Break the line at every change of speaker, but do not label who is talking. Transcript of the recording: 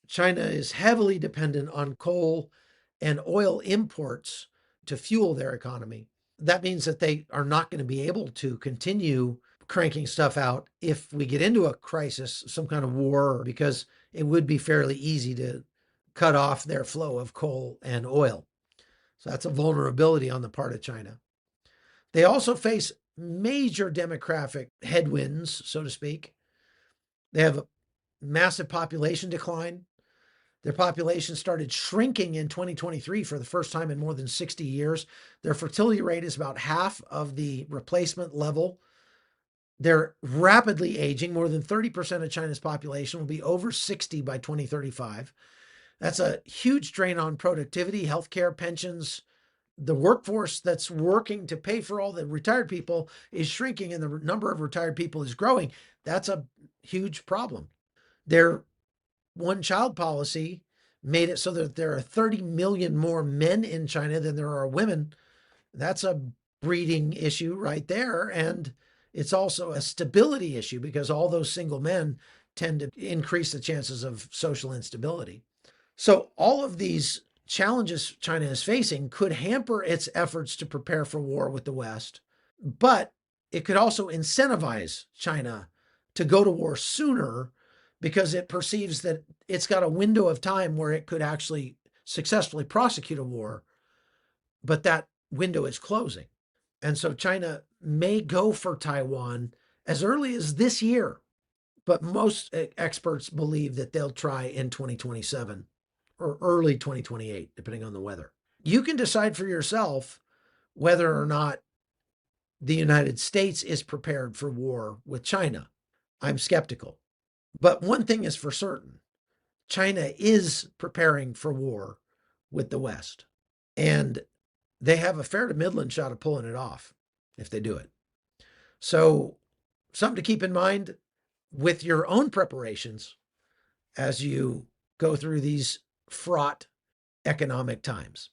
China is heavily dependent on coal and oil imports to fuel their economy. That means that they are not going to be able to continue cranking stuff out if we get into a crisis, some kind of war, because it would be fairly easy to cut off their flow of coal and oil. So that's a vulnerability on the part of China. They also face major demographic headwinds, so to speak. They have a massive population decline. Their population started shrinking in 2023 for the first time in more than 60 years. Their fertility rate is about half of the replacement level. They're rapidly aging. More than 30% of China's population will be over 60 by 2035. That's a huge drain on productivity, healthcare, pensions. The workforce that's working to pay for all the retired people is shrinking and the number of retired people is growing. That's a huge problem. Their one child policy made it so that there are 30 million more men in China than there are women. That's a breeding issue right there. And it's also a stability issue because all those single men tend to increase the chances of social instability. So, all of these challenges China is facing could hamper its efforts to prepare for war with the West, but it could also incentivize China to go to war sooner because it perceives that it's got a window of time where it could actually successfully prosecute a war, but that window is closing. And so China may go for Taiwan as early as this year, but most experts believe that they'll try in 2027 or early 2028, depending on the weather. You can decide for yourself whether or not the United States is prepared for war with China. I'm skeptical. But one thing is for certain, China is preparing for war with the West. And they have a fair to middling shot of pulling it off if they do it. So, something to keep in mind with your own preparations as you go through these fraught economic times.